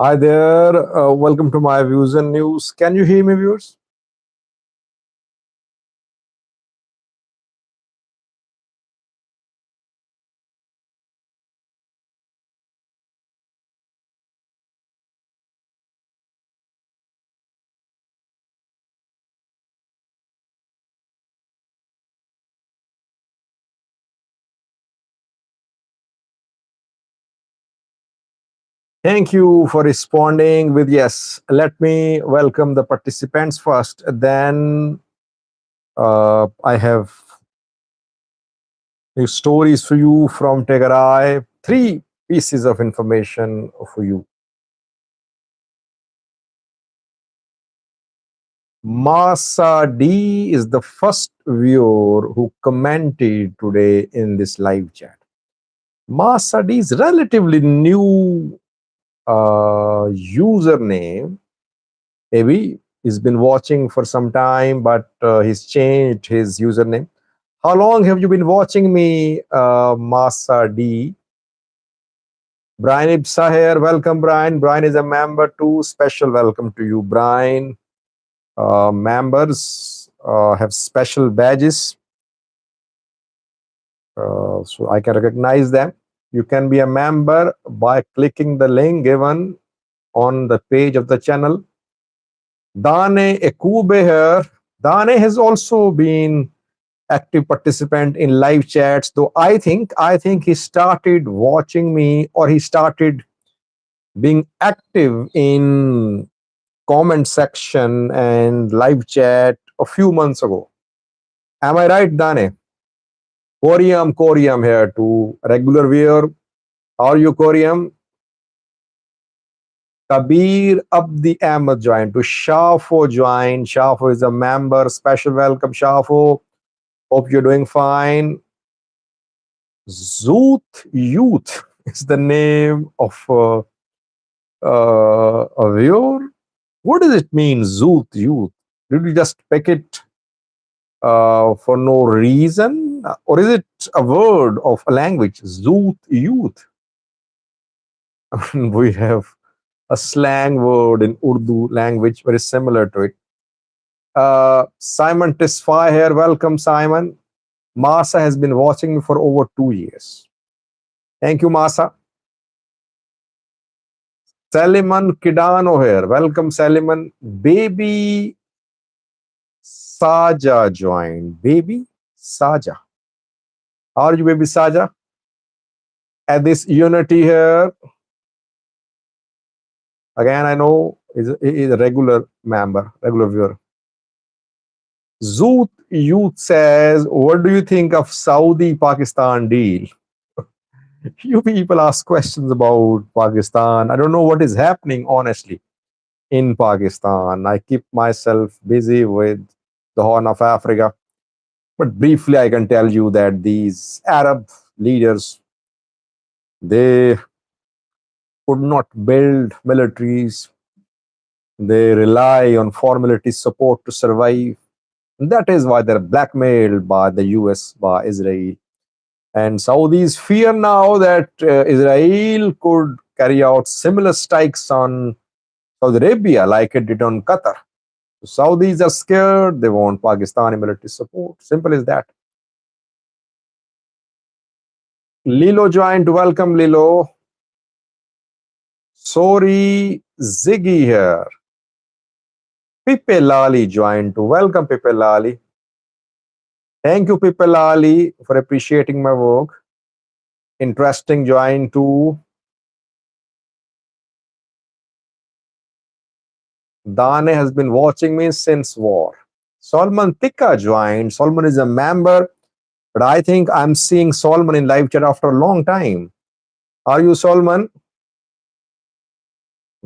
Hi there. Welcome to my views and news. Can you hear me, viewers? Thank you for responding with yes. Let me welcome the participants first. Then I have new stories for you from Tigray. Three pieces of information for you. Masa D is the first viewer who commented today in this live chat. Masa D is relatively new username. Maybe he's been watching for some time, but he's changed his username. How long have you been watching me, Masa D? Brian Ibsa here. Welcome, Brian. Brian is a member too. Special welcome to you, Brian. Members have special badges, so I can recognize them. You can be a member by clicking the link given on the page of the channel. Dane Ekube here. Dane has also been active participant in live chats, though I think he started watching me, or he started being active in comment section and live chat a few months ago. Am I right, Dane? Corium here to regular viewer. How are you, Corium? Kabir Abdi Ahmed joined. To Shafo joined. Shafo is a member. Special welcome, Shafo. Hope you're doing fine. Zoot Youth is the name of a viewer. What does it mean, Zoot Youth? Did you just pick it for no reason? Or is it a word of a language, Zoot Youth? We have a slang word in Urdu language very similar to it. Simon Tisfai here. Welcome, Simon. Masa has been watching me for over 2 years. Thank you, Masa. Saliman Kidano here. Welcome, Saliman. Baby Saja joined. Baby Saja. How are you, Baby Saja? At this unity here. Again, I know is a regular member, regular viewer. Zoot Youth says, what do you think of Saudi-Pakistan deal? You people ask questions about Pakistan. I don't know what is happening, honestly, in Pakistan. I keep myself busy with the Horn of Africa. But briefly, I can tell you that these Arab leaders, they could not build militaries. They rely on formality support to survive. That is why they're blackmailed by the US, by Israel. And Saudis fear now that Israel could carry out similar strikes on Saudi Arabia like it did on Qatar. Saudis are scared. They want Pakistani military support. Simple as that. Lilo joined. Welcome, Lilo. Sorry, Ziggy here. Pipe Lali joined. Welcome, Pipe Lali. Thank you, Pipe Lali, for appreciating my work. Interesting join too. Dane has been watching me since war. Solomon Tikka joined. Solomon is a member, but I think I'm seeing Solomon in live chat after a long time. Are you Solomon?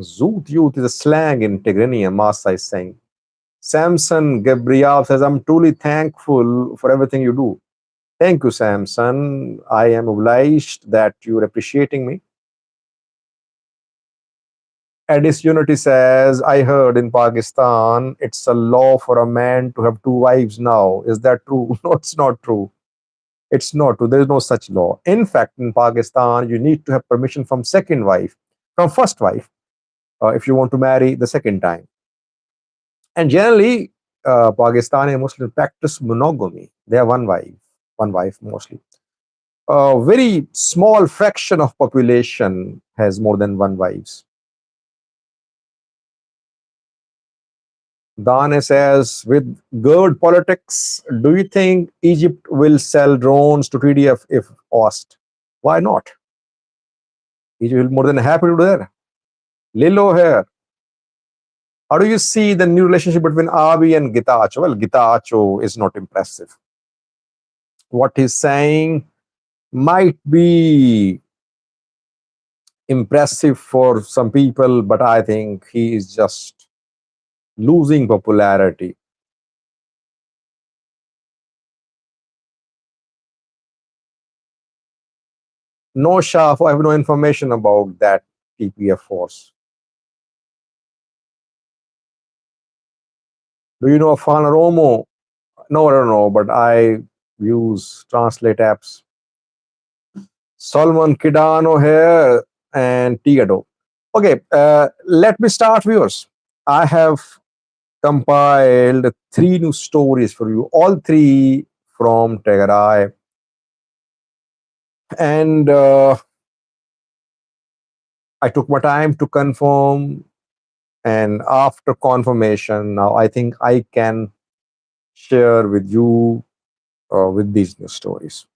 Zoot youth is a slang in Tigranian, Masa is saying. Samson Gabriel says, I'm truly thankful for everything you do. Thank you, Samson. I am obliged that you're appreciating me. Addis Unity says, I heard in Pakistan it's a law for a man to have two wives now. Is that true? No, it's not true. It's not true. There is no such law. In fact, in Pakistan, you need to have permission from second wife, from first wife, if you want to marry the second time. And generally, Pakistani Muslims practice monogamy. They have one wife mostly. A very small fraction of population has more than one wives. Dane says, with good politics, do you think Egypt will sell drones to TDF if asked? Why not? Egypt will more than happy to do that. Lilo here. How do you see the new relationship between Abi and Gitacho? Well, Gitacho is not impressive. What he's saying might be impressive for some people, but I think he is just losing popularity. No, Shaf, I have no information about that TPF force. Do you know Fanaromo? No, I don't know, but I use translate apps. Solomon Kidano here and Tigado. Okay, let me start, viewers. I have compiled three new stories for you, all three from Tigray. And I took my time to confirm. And after confirmation, now I think I can share with you with these new stories.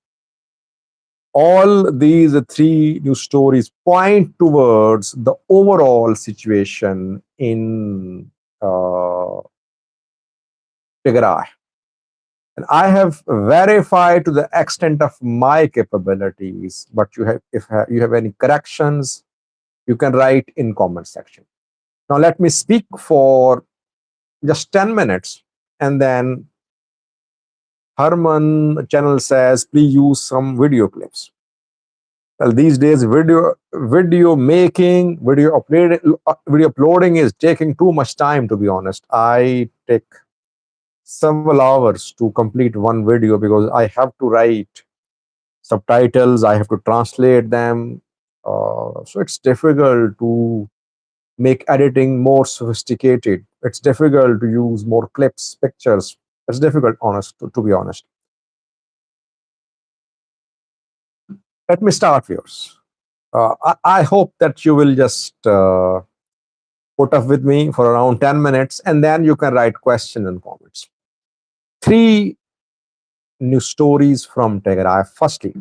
All these three new stories point towards the overall situation in Tigray. And I have verified to the extent of my capabilities. But you have, if you have any corrections, you can write in comment section. Now let me speak for just 10 minutes, and then Herman channel says, please use some video clips. Well, these days, video making, video uploading is taking too much time, to be honest. I take several hours to complete one video because I have to write subtitles, I have to translate them. So it's difficult to make editing more sophisticated. It's difficult to use more clips, pictures. It's difficult, to be honest. Let me start, viewers. I hope that you will just put up with me for around 10 minutes, and then you can write questions and comments. Three new stories from Tigray. Firstly,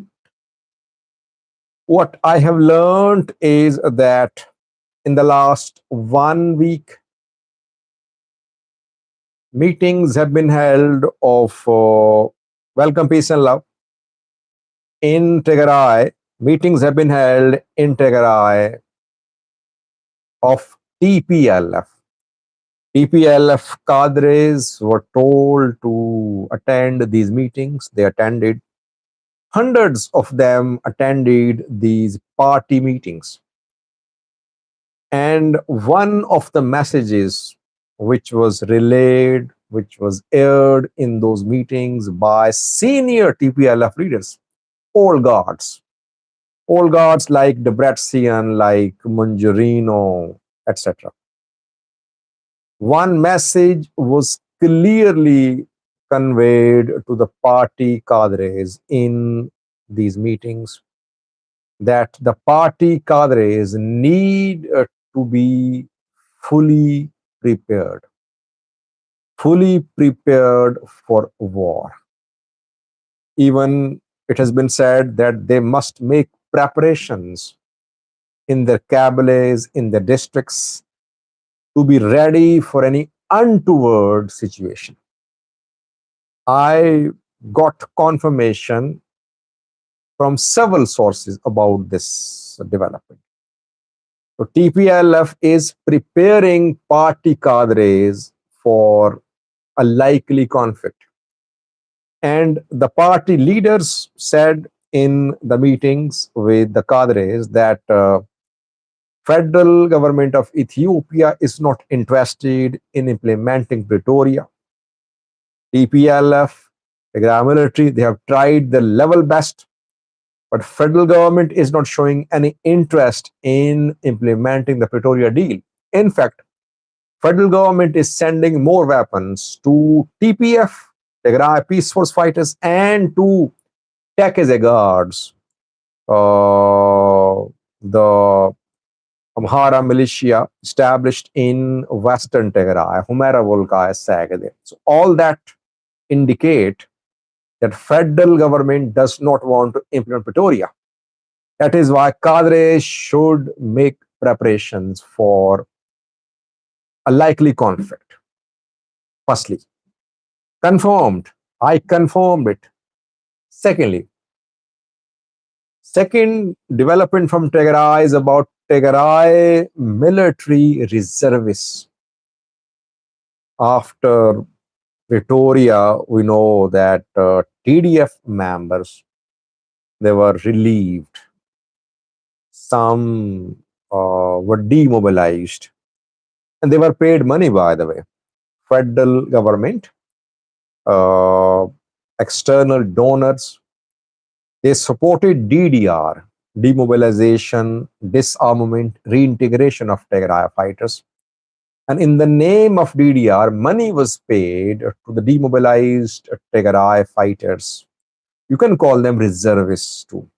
what I have learned is that in the last 1 week, meetings have been held of Welcome, Peace and Love in Tigray. Meetings have been held in Tigray of TPLF. TPLF cadres were told to attend these meetings. They attended. Hundreds of them attended these party meetings. And one of the messages which was relayed, which was aired in those meetings by senior TPLF leaders, old guards, old guards like Debretsion, like Mungerino, etc. One message was clearly conveyed to the party cadres in these meetings, that the party cadres need to be fully prepared, fully prepared for war. Even it has been said that they must make preparations in their cabales, in their districts, to be ready for any untoward situation. I got confirmation from several sources about this development. So TPLF is preparing party cadres for a likely conflict. And the party leaders said in the meetings with the cadres that federal government of Ethiopia is not interested in implementing Pretoria. TPLF, Tigray military, they have tried their level best, but federal government is not showing any interest in implementing the Pretoria deal. In fact, federal government is sending more weapons to TPF, Tigray Peace Force fighters, and to Tekeze guards, the Amhara militia established in Western Tigray, Humera Volkaya Sagade. So all that indicate that federal government does not want to implement Pretoria. That is why cadres should make preparations for a likely conflict. Firstly, confirmed. I confirmed it. Secondly, second development from Tigray is about Tigray military reservists. After Pretoria, we know that TDF members, they were relieved. Some were demobilized, and they were paid money, by the way. Federal government, uh, external donors, they supported DDR, demobilization, disarmament, reintegration of Tigray fighters. And in the name of DDR, money was paid to the demobilized Tigray fighters. You can call them reservists too.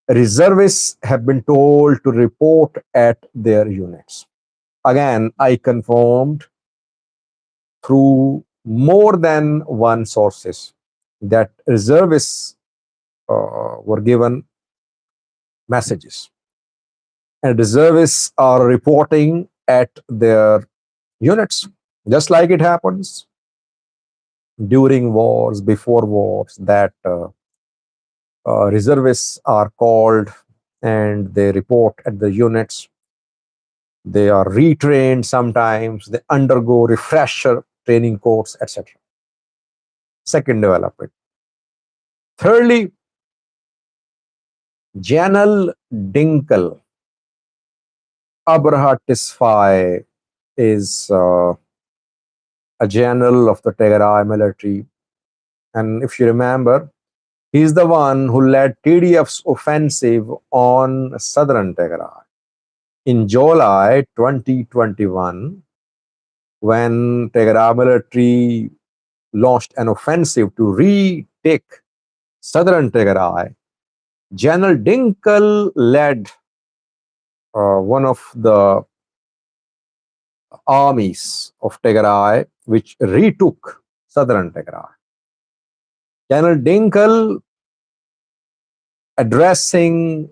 Reservists have been told to report at their units. Again, I confirmed through more than one sources that reservists were given messages, and reservists are reporting at their units, just like it happens during wars, before wars, that reservists are called and they report at the units. They are retrained sometimes, they undergo refresher training course, etc. Second development. Thirdly, Janel Dinkel, Abraha Tisfai, is a general of the Tigray military. And if you remember, he's the one who led TDF's offensive on southern Tigray. In July 2021, when Tigray military launched an offensive to retake southern Tigray, General Dinkel led one of the armies of Tigray which retook southern Tigray. General Dinkel, addressing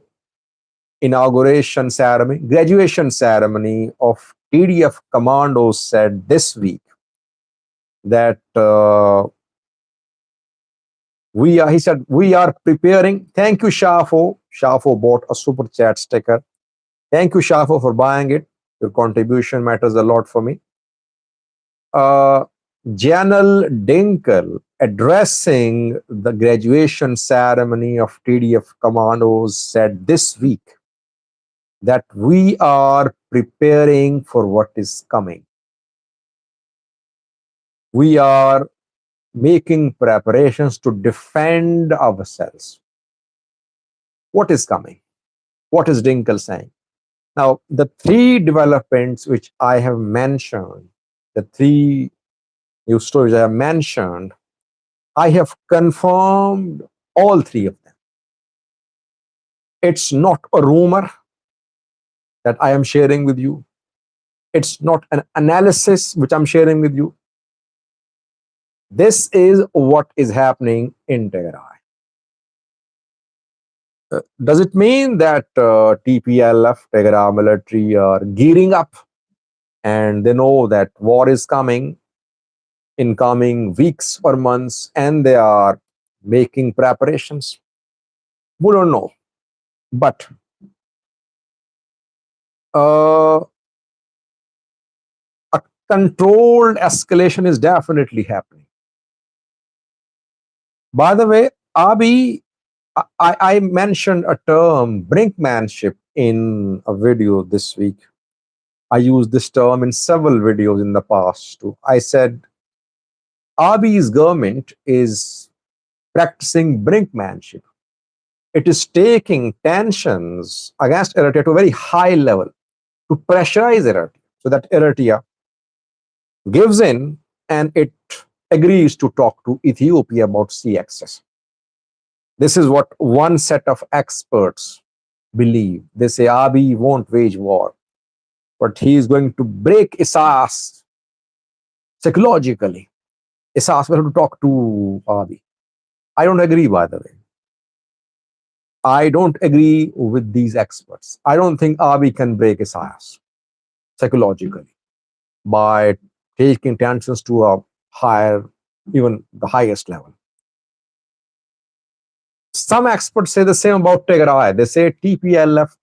inauguration ceremony, graduation ceremony of TDF commandos, said this week that he said, we are preparing. Thank you, Shafo. Shafo bought a super chat sticker. Thank you, Shafo, for buying it. Your contribution matters a lot for me. General Dinkel, addressing the graduation ceremony of TDF commandos, said this week that we are preparing for what is coming. We are making preparations to defend ourselves. What is coming? What is Dinkle saying? Now, the three developments which I have mentioned, the three news stories I have mentioned, I have confirmed all three of them. It's not a rumor that I am sharing with you. It's not an analysis which I'm sharing with you. This is what is happening in Tigray. Does it mean that TPLF, Tigray military, are gearing up and they know that war is coming in coming weeks or months and they are making preparations? We don't know. But a controlled escalation is definitely happening. By the way, Abiy, I mentioned a term, brinkmanship, in a video this week. I used this term in several videos in the past too. I said Abiy's government is practicing brinkmanship. It is taking tensions against Eritrea to a very high level to pressurize Eritrea so that Eritrea gives in and it agrees to talk to Ethiopia about sea access. This is what one set of experts believe. They say Abiy won't wage war, but he is going to break Isaias psychologically. Isaias will have to talk to Abiy. I don't agree, by the way. I don't agree with these experts. I don't think Abiy can break Isaias psychologically by taking tensions to a higher, even the highest level. Some experts say the same about Tigray. They say TPLF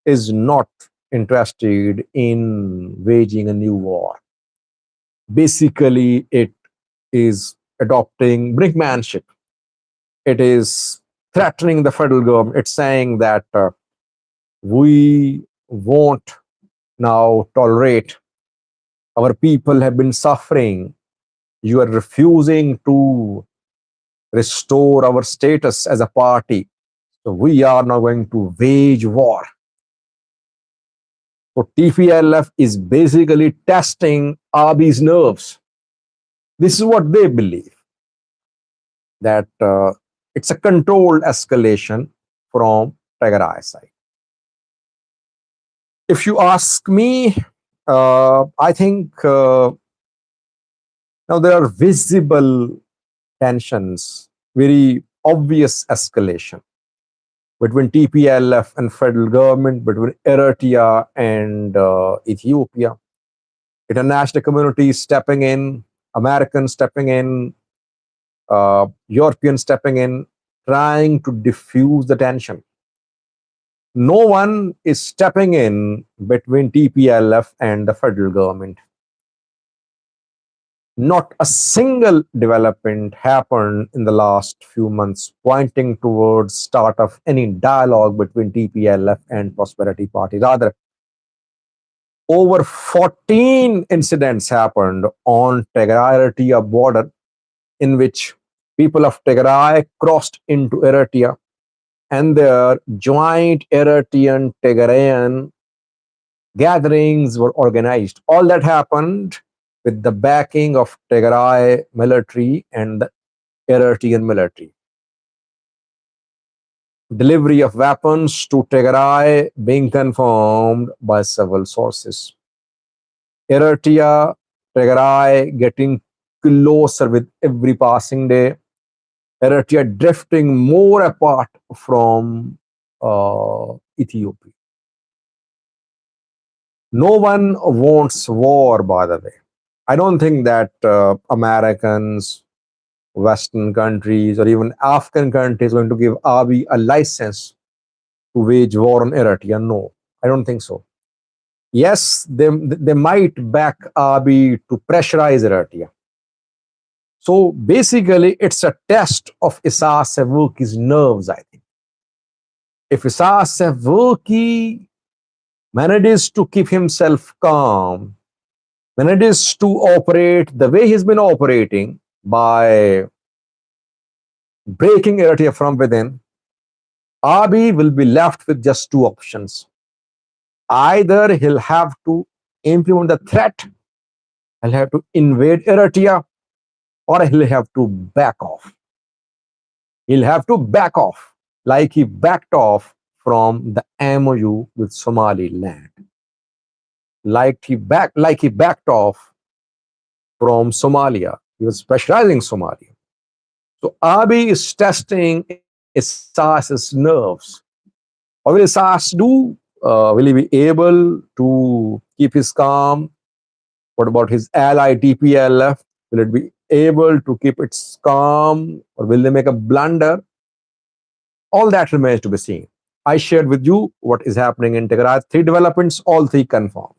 is not interested in waging a new war. Basically, it is adopting brinkmanship. It is threatening the federal government. It's saying that we won't now tolerate. Our people have been suffering. You are refusing to restore our status as a party. So we are now going to wage war. So TPLF is basically testing Abiy's nerves. This is what they believe, that it's a controlled escalation from Tigray side. If you ask me, I think now there are visible tensions, very obvious escalation between TPLF and federal government, between Eritrea and Ethiopia. International community stepping in, Americans stepping in, Europeans stepping in, trying to diffuse the tension. No one is stepping in between TPLF and the federal government. Not a single development happened in the last few months pointing towards start of any dialogue between TPLF and Prosperity Party. Rather, over 14 incidents happened on Tigray-Eritrea border in which people of Tigray crossed into Eritrea and their joint Eritrean-Tigrayan gatherings were organized. All that happened with the backing of Tigray military and the Eritrean military. Delivery of weapons to Tigray being confirmed by several sources. Eritrea, Tigray getting closer with every passing day. Eritrea drifting more apart from Ethiopia. No one wants war, by the way. I don't think that Americans, Western countries, or even African countries are going to give Abiy a license to wage war on Eritrea. No, I don't think so. Yes, they might back Abiy to pressurize Eritrea. So basically, it's a test of Isaias Afwerki's nerves, I think. If Isaias Afwerki manages to keep himself calm, manages to operate the way he's been operating by breaking Eritrea from within, Abiy will be left with just two options. Either he'll have to implement the threat, he'll have to invade Eritrea, or he'll have to back off. He'll have to back off like he backed off from the MOU with Somaliland. Like he backed off from Somalia. He was pressurizing Somalia. So Abiy is testing Issais's nerves. What will Isais do? Will he be able to keep his calm? What about his ally TPLF? Will it be able to keep its calm, or will they make a blunder? All that remains to be seen. I shared with you what is happening in Tigray. Three developments, all three confirmed.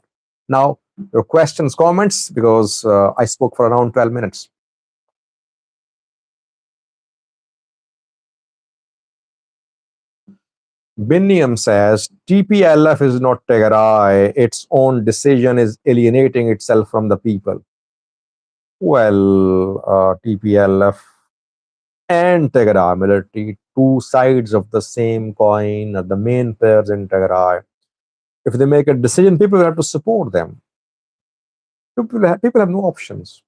Now, your questions, comments, because I spoke for around 12 minutes. Biniam says TPLF is not Tigray. Its own decision is alienating itself from the people. Well, TPLF and Tigray military, two sides of the same coin, are the main players in Tigray. If they make a decision, people will have to support them. People have no options.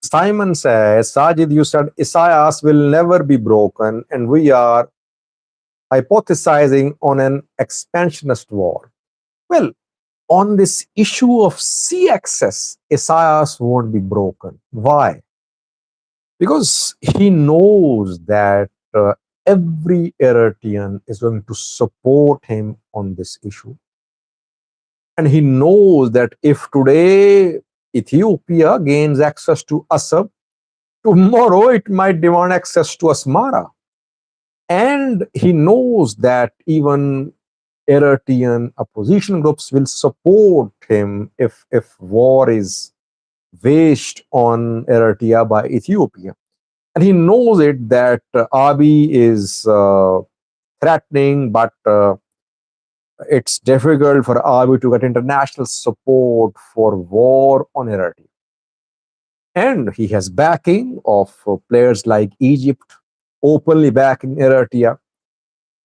Simon says, Sajid, you said Isaias will never be broken, and we are hypothesizing on an expansionist war. Well, on this issue of sea access, Isaias won't be broken. Why? Because he knows that every Eritrean is going to support him on this issue. And he knows that if today Ethiopia gains access to Assab, tomorrow it might demand access to Asmara. And he knows that even Eritrean opposition groups will support him if war is waged on Eritrea by Ethiopia. And he knows it that Abiy is threatening, but it's difficult for Abiy to get international support for war on Eritrea. And he has backing of players like Egypt, openly backing Eritrea.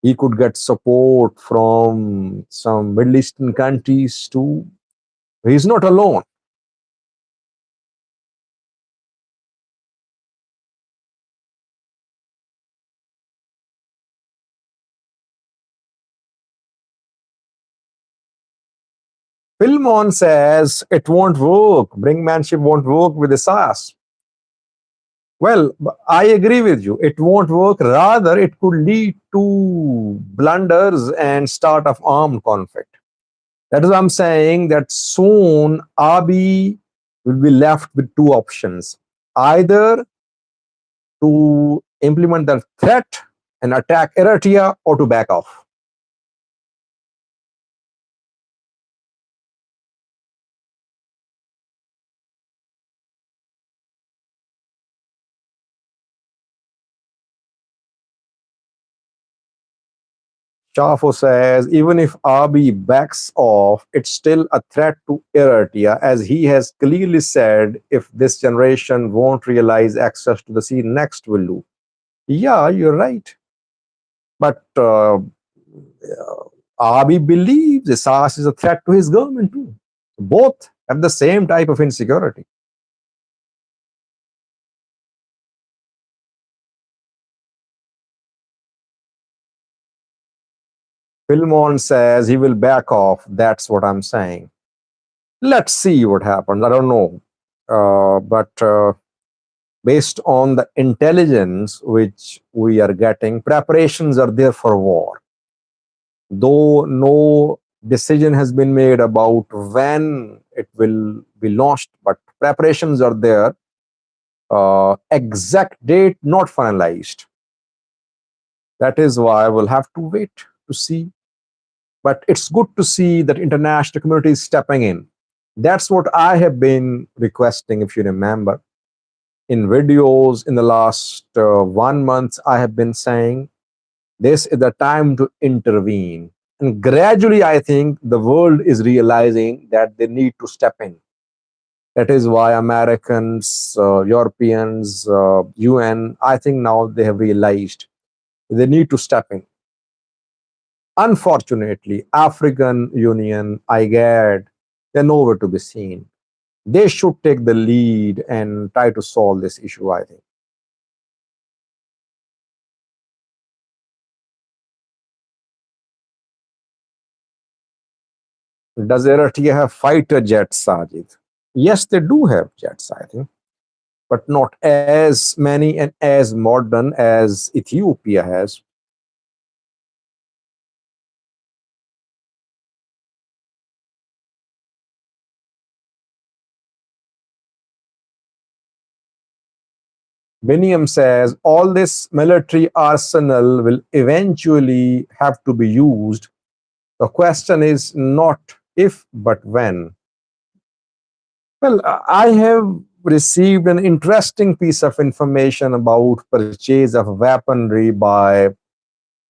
He could get support from some Middle Eastern countries too. He's not alone. Philmon says it won't work. Brinkmanship won't work with Isaias. Well, I agree with you. It won't work. Rather, it could lead to blunders and start of armed conflict. That is why I'm saying that soon Abiy will be left with two options. Either to implement the threat and attack Eritrea, or to back off. Shafo says, even if Abiy backs off, it's still a threat to Eritrea, as he has clearly said, if this generation won't realize access to the sea, next will do. Yeah, you're right. But Abiy believes Isaias is a threat to his government too. Both have the same type of insecurity. Philmon says he will back off. That's what I'm saying. Let's see what happens. I don't know. But based on the intelligence which we are getting, preparations are there for war. Though no decision has been made about when it will be launched, but preparations are there. Exact date not finalized. That is why we'll have to wait to see. But it's good to see that international community is stepping in. That's what I have been requesting, if you remember. In videos in the last 1 month, I have been saying this is the time to intervene. And gradually, I think the world is realizing that they need to step in. That is why Americans, Europeans, UN, I think now they have realized they need to step in. Unfortunately, African Union, IGAD, they're nowhere to be seen. They should take the lead and try to solve this issue, I think. Does Eritrea have fighter jets, Sajid? Yes, they do have jets, I think, but not as many and as modern as Ethiopia has. Biniam says all this military arsenal will eventually have to be used. The question is not if, but when. Well, I have received an interesting piece of information about purchase of weaponry by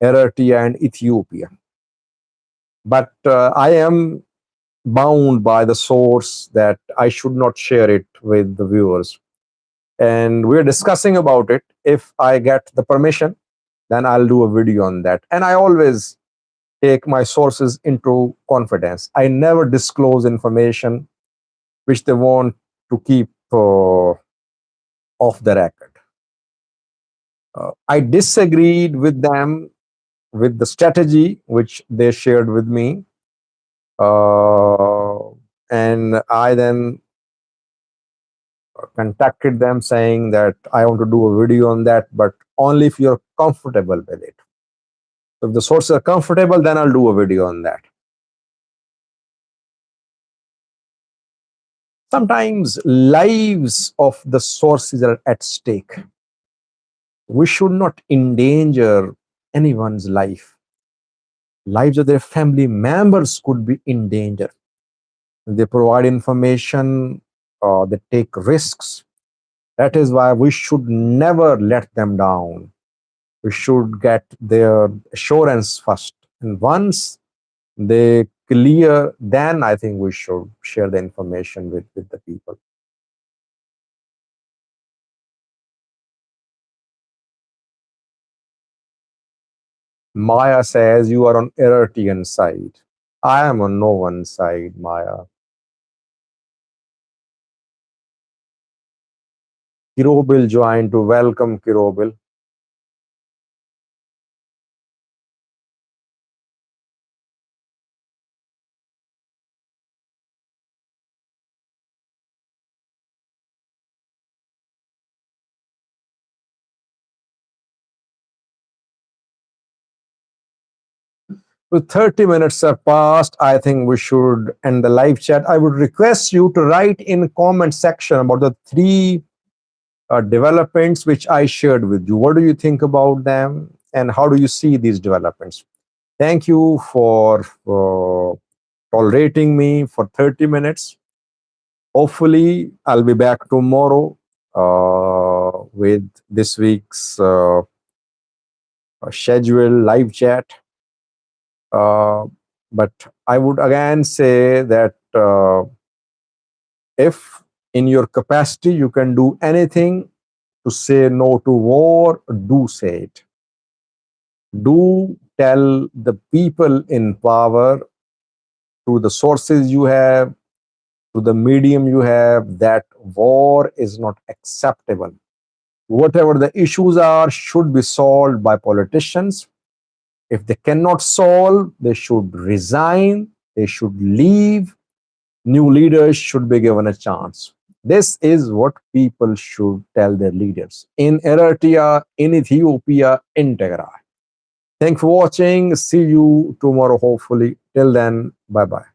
Eritrea and Ethiopia. But I am bound by the source that I should not share it with the viewers. And we're discussing about it. If I get the permission, then I'll do a video on that. And I always take my sources into confidence. I never disclose information which they want to keep off the record. I disagreed with them with the strategy which they shared with me. Uh, and I then contacted them saying that I want to do a video on that, but only if you're comfortable with it. So if the sources are comfortable, then I'll do a video on that. Sometimes lives of the sources are at stake. We should not endanger anyone's life. Lives of their family members could be in danger. They provide information, they take risks. That is why we should never let them down. We should get their assurance first. And once they clear, then I think we should share the information with the people. Maya says you are on Eritrean side. I am on no one's side, Maya. Kirobil joined to welcome Kirobil. With 30 minutes have passed, I think we should end the live chat. I would request you to write in comment section about the three developments which I shared with you. What do you think about them, and how do you see these developments? Thank you for tolerating me for 30 minutes. Hopefully, I'll be back tomorrow with this week's scheduled live chat. Uh, but I would again say that if in your capacity you can do anything to say no to war, do say it. Do tell the people in power through the sources you have, through the medium you have, that war is not acceptable. Whatever the issues are should be solved by politicians. If they cannot solve, they should resign, they should leave. New leaders should be given a chance. This is what people should tell their leaders in Eritrea, in Ethiopia, in Tigray. Thanks for watching. See you tomorrow, hopefully. Till then, bye bye.